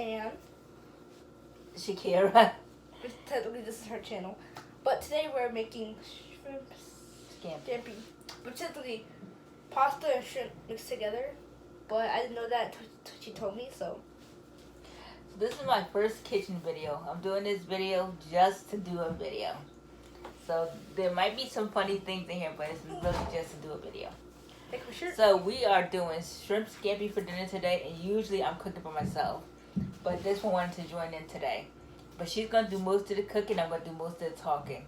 and Shakira. technically this is her channel. But today we're making shrimp scampi. But typically pasta and shrimp mixed together. But I didn't know that until she told me, so. This is my first kitchen video. I'm doing this video just to do a video. So there might be some funny things in here, but it's really just to do a video. Like for sure. So we are doing shrimp scampi for dinner today, and usually I'm cooking for myself. But this one wanted to join in today. But she's going to do most of the cooking, I'm going to do most of the talking.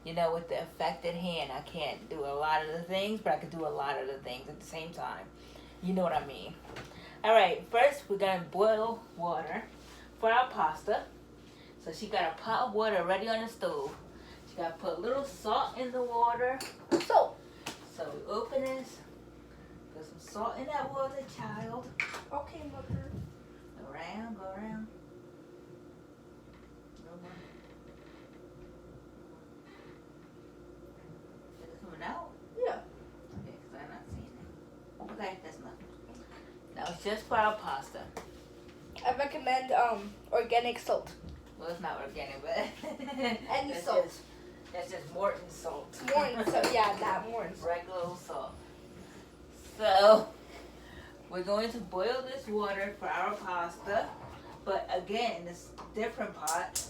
You know, with the affected hand, I can't do a lot of the things, but I can do a lot of the things at the same time. You know what I mean. Alright, first we're going to boil water for our pasta. So she got a pot of water ready on the stove. She got to put a little salt in the water. So we open this. Put some salt in that water, child. Okay, mother. Go around, go around. No more. Is it coming out? Yeah. Okay, because I'm not seeing it. Okay, that's nothing. Now it's just for our pasta. I recommend organic salt. Well, it's not organic, but Any that's salt. That's just Morton salt. Morton salt, yeah, that Morton salt. Regular old salt. So we're going to boil this water for our pasta, but again, in this different pot.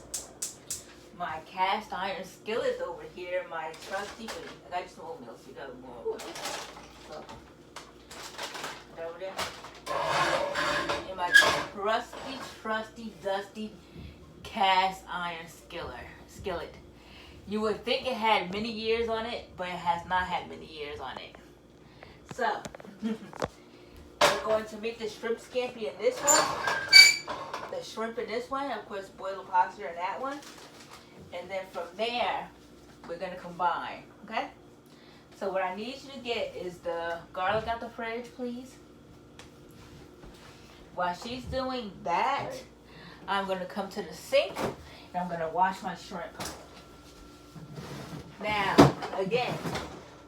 My cast iron skillet over here, my trusty. I got you some oatmeal, so you got more. So, that over there. And my trusty, dusty cast iron skillet. You would think it had many years on it, but it has not had many years on it. So, we're going to make the shrimp scampi in this one. The shrimp in this one, of course, boil the pasta in that one. And then from there, we're going to combine, okay? So what I need you to get is the garlic out the fridge, please. While she's doing that, I'm going to come to the sink and I'm going to wash my shrimp. Now, again,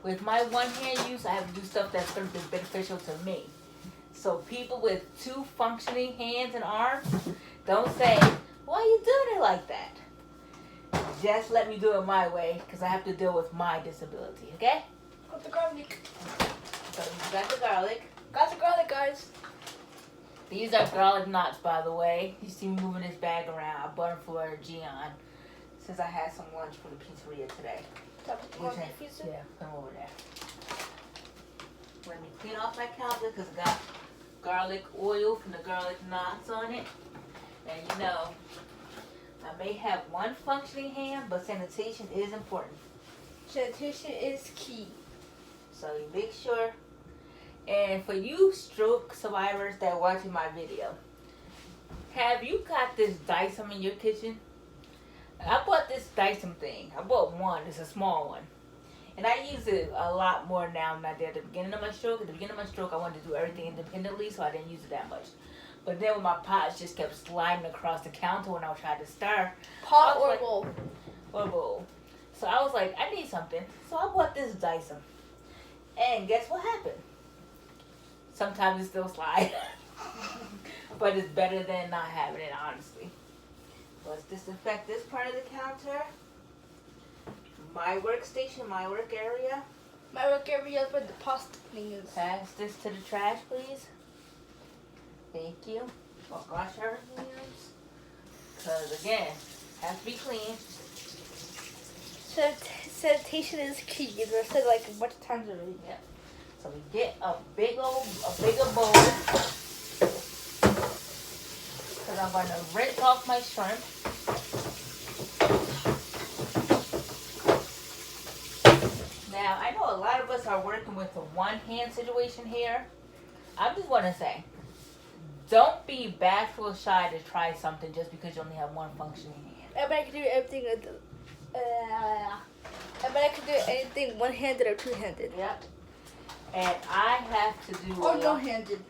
with my one-hand use, I have to do stuff that's going to be beneficial to me. So people with two functioning hands and arms, don't say, why are you doing it like that? Just let me do it my way, because I have to deal with my disability, okay? Got the garlic. So you got the garlic. Got the garlic, guys. These are garlic knots, by the way. You see me moving this bag around. I bought them for Gian, since I had some lunch from the pizzeria today. Yeah, put them on the pizza. Yeah, come over there. Let me clean off my counter, because I got garlic oil from the garlic knots on it. And you know, I may have one functioning hand, but sanitation is important. Sanitation is key. So you make sure. And for you stroke survivors that are watching my video, have you got this Dyson in your kitchen? I bought this Dyson thing. I bought one. It's a small one. And I use it a lot more now than I did at the beginning of my stroke. At the beginning of my stroke, I wanted to do everything independently, so I didn't use it that much. But then when my pots just kept sliding across the counter when I was trying to stir. Pot or bowl? Or bowl. So I was like, I need something. So I bought this Dyson. And guess what happened? Sometimes it still slides. But it's better than not having it, honestly. Let's disinfect this part of the counter. My workstation, my work area. My work area where the pasta thing is. Pass this to the trash, please. Thank you. I'll wash our hands. Because, again, has to be clean. Sanitation is key. As I said like a bunch of times already. Yep. So we get a bigger bowl. Because I'm going to rinse off my shrimp. Now, I know a lot of us are working with a one-hand situation here. I just want to say, don't be bashful or shy to try something just because you only have one functioning hand. Everybody can do everything. Everybody can do anything one-handed or two-handed. Yep. And I have to do. Or no-handed.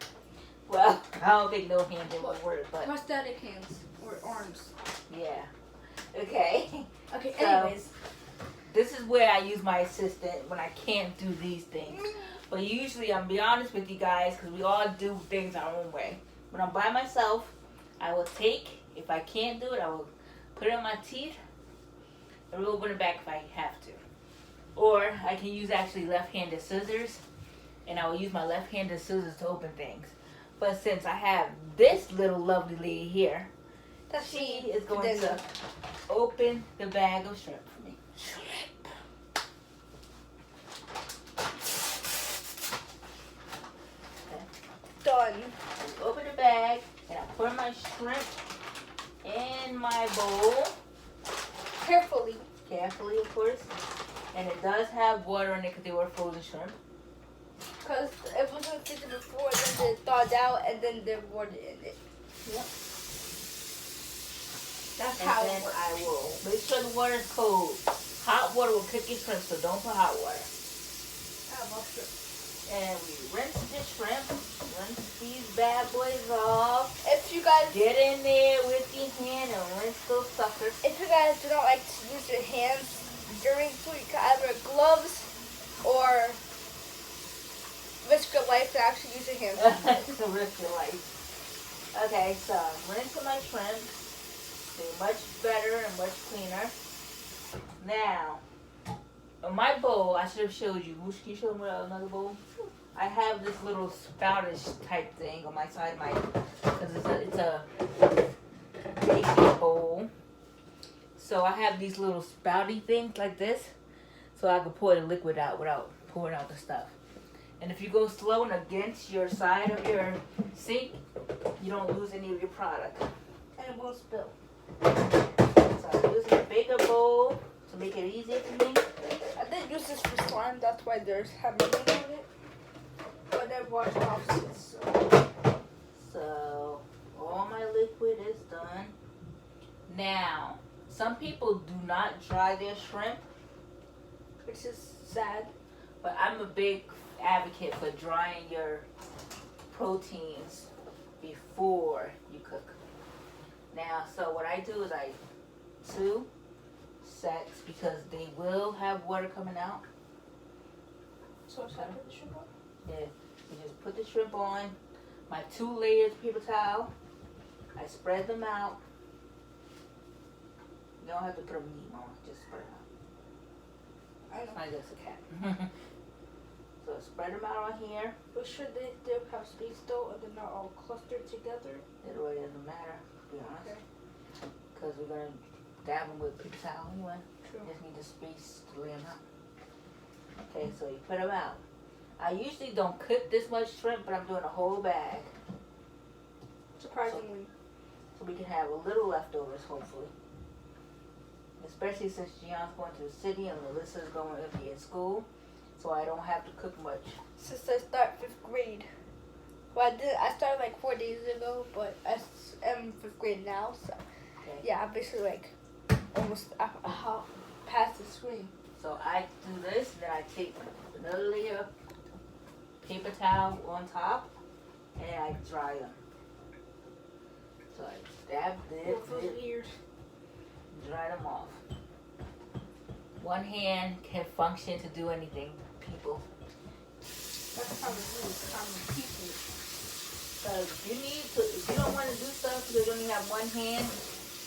Well, I don't think no-handed would work, but. Prosthetic hands or arms. Yeah. Okay. Okay. So, anyways. This is where I use my assistant when I can't do these things. But usually, I'm be honest with you guys, because we all do things our own way. When I'm by myself, I will take, if I can't do it, I will put it on my teeth and open it back if I have to. Or I can use actually left-handed scissors, and I will use my left-handed scissors to open things. But since I have this little lovely lady here, she is going to open the bag of shrimp for me. Done. Open the bag, and I put my shrimp in my bowl. Carefully. Carefully, of course. And it does have water in it because they were frozen shrimp. Because it wasn't seasoned before, then they thawed out, and then there's water in it. Yep. That's And how then it works. I will make sure the water is cold. Hot water will cook your shrimp, so don't put hot water. I love shrimp. And we rinse the shrimp. Rinse these bad boys off. If you guys Get in there with your hand and rinse those suckers. If you guys do not like to use your hands during food, you can either wear gloves or risk your life to actually use your hands. To risk your life. Okay, so rinse my shrimp. They're much better and much cleaner. Now, in my bowl, I should have showed you. Can you show them another bowl? I have this little spoutish type thing on my side of my, because it's a baking bowl. So I have these little spouty things like this, so I can pour the liquid out without pouring out the stuff. And if you go slow and against your side of your sink, you don't lose any of your product. And it won't spill. So I'm using a bigger bowl to make it easier for me. I did use this for slime, that's why there's heavy on it. But I washed off since. So all my liquid is done. Now, some people do not dry their shrimp, Which is sad. but I'm a big advocate for drying your proteins before you cook. Now, so what I do is I 2 sets because they will have water coming out. So should I put the shrimp on? Yeah, you just put the shrimp on, my 2 layers of paper towel. I spread them out. You don't have to put them neat, Mama. Just spread them out. I know. I guess a cat. So spread them out on here. But should they still have space though, and they're not all clustered together? It really doesn't matter, to be honest. Okay. Because we're going to dab them with paper towel anyway. True. Just need the space to lay them out. Okay, so you put them out. I usually don't cook this much shrimp, but I'm doing a whole bag. Surprisingly. So we can have a little leftovers, hopefully. Especially since Gian's going to the city and Melissa's going to be in school. So I don't have to cook much. Since I start 5th grade. Well, I started like 4 days ago, but I am 5th grade now, so Okay. yeah, I'm basically like almost past the screen. So I do this, and then I take another layer of paper towel on top, and I dry them. So I dab this, dry them off. One hand can function to do anything, people. That's how it is. Common people. Because if you don't want to do stuff because you only have one hand,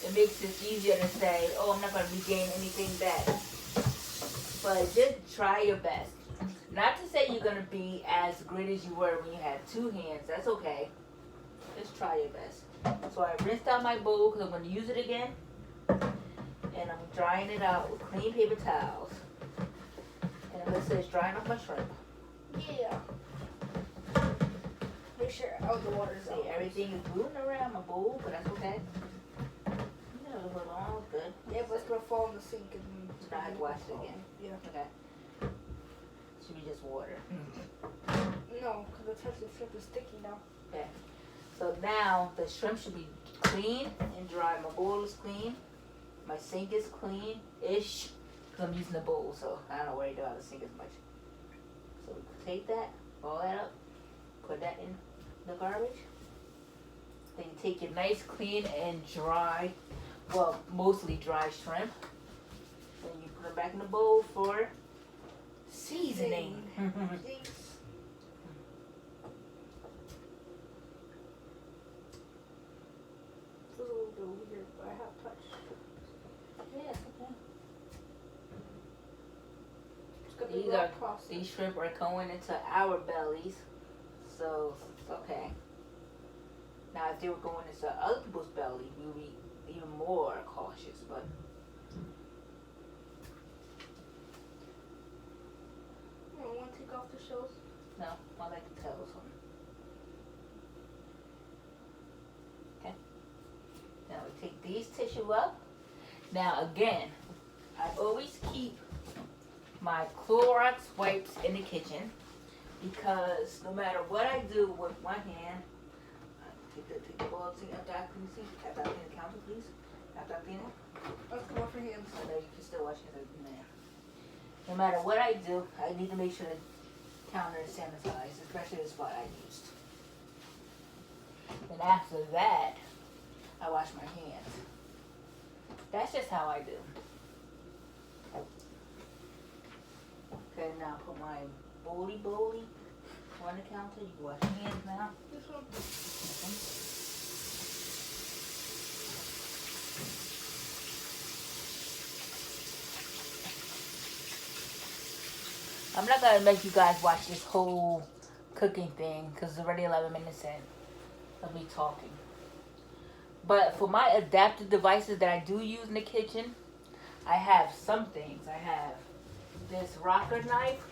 it makes it easier to say, oh, I'm not going to regain anything back. But just try your best. Not to say you're going to be as great as you were when you had 2 hands. That's okay. Just try your best. So I rinsed out my bowl because I'm going to use it again. And I'm drying it out with clean paper towels. And Alyssa is drying off my shrimp. Yeah. Make sure all the water's out. See, everything is moving around my bowl, but that's okay. You know, hold on, good. Yeah, but it's gonna fall in the sink and I have to wash it again. Yeah. Okay. Should be just water. No, because the touch of shrimp is sticky now. Okay. So now the shrimp should be clean and dry. My bowl is clean. My sink is clean-ish because I'm using the bowl, so I don't worry about the sink as much. So take that, roll that up, put that in the garbage. Then you take your nice, clean, and dry, well, mostly dry shrimp. Then you put them back in the bowl for seasoning. Thanks. over here, but I have touch. Yeah, it's okay. These shrimp are going into our bellies, so it's okay. Now, if they were going into other people's belly, we would be even more cautious, but. I don't want to take off the shells. No, I like the tails on. Okay. Now we take these tissue up. Now again, I always keep my Clorox wipes in the kitchen because no matter what I do with one hand, take the bowl of tea after I clean the counter, please. After I clean it. Let's go off your hands. So that you can still wash your hands in there. No matter what I do, I need to make sure the counter is sanitized, especially the spot I used. Then after that, I wash my hands. That's just how I do. Okay, now put my bowly on the counter. You wash your hands now. This one. I'm not gonna make you guys watch this whole cooking thing because it's already 11 minutes in of me talking. But for my adaptive devices that I do use in the kitchen, I have some things. I have this rocker knife,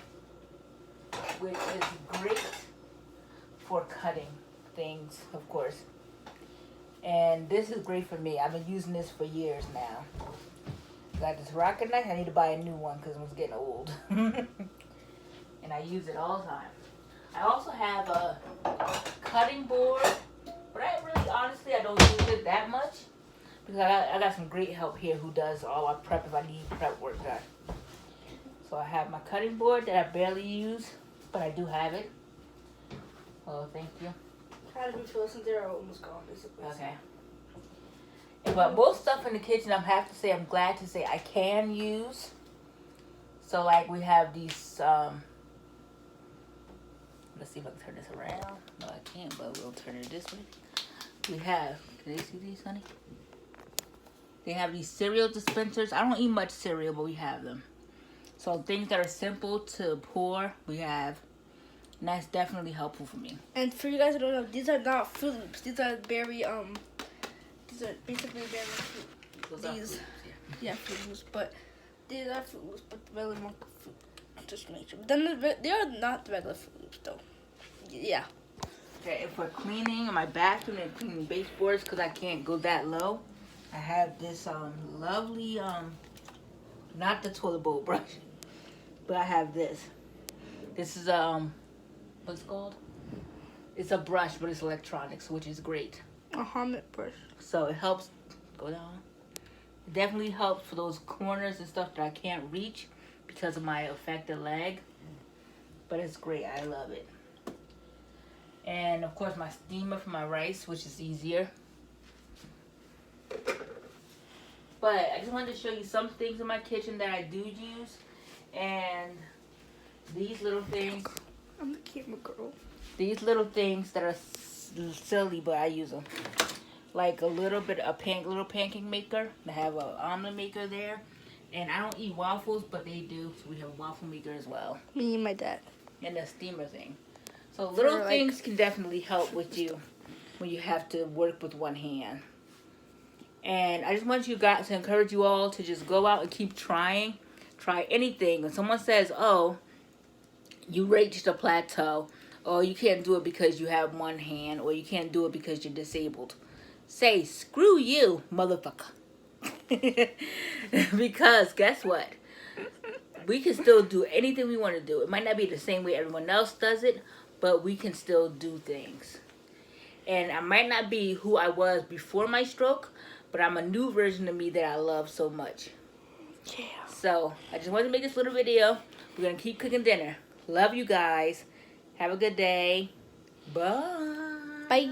which is great for cutting things, of course. And this is great for me. I've been using this for years now. Got this rocker knife. I need to buy a new one because it's getting old. And I use it all the time. I also have a cutting board, but I don't use it that much because I got some great help here who does all my prep if I need prep work done. So I have my cutting board that I barely use, but I do have it. Oh, thank you. How did we feel since they're almost gone, basically? Okay. But most stuff in the kitchen, I'm glad to say I can use. So like we have these, let's see if I can turn this around. No, I can't, but we'll turn it this way. We have, can they see these, honey? They have these cereal dispensers. I don't eat much cereal, but we have them. So things that are simple to pour, we have. And that's definitely helpful for me. And for you guys who don't know, these are not Fruit Loops. These are these are basically berry fruit. These, yeah, Fruit Loops, but these are Fruit Loops, but really more fruit. Just nature. But then they are not the regular Fruit Loops, though. Yeah. Okay, and for cleaning my bathroom and cleaning baseboards, because I can't go that low, I have this lovely, not the toilet bowl brush, but I have this. This is, what's it called? It's a brush, but it's electronics, which is great. A Hammett brush. So it helps, go down. It definitely helps for those corners and stuff that I can't reach because of my affected leg. But it's great, I love it. And of course my steamer for my rice, which is easier. But I just wanted to show you some things in my kitchen that I do use. And these little things. I'm the camera girl. These little things that are silly, but I use them. Like a little pancake maker. I have an omelet maker there. And I don't eat waffles, but they do. So we have a waffle maker as well. Me and my dad. And a steamer thing. So little things can definitely help with you when you have to work with one hand. And I just want you guys to encourage you all to just go out and keep trying. Try anything. When someone says, oh, you reached a plateau, or you can't do it because you have one hand, or you can't do it because you're disabled, say, screw you, motherfucker. Because guess what? We can still do anything we want to do. It might not be the same way everyone else does it, but we can still do things. And I might not be who I was before my stroke, but I'm a new version of me that I love so much. Yeah. So I just wanted to make this little video. We're going to keep cooking dinner. Love you guys. Have a good day. Bye. Bye.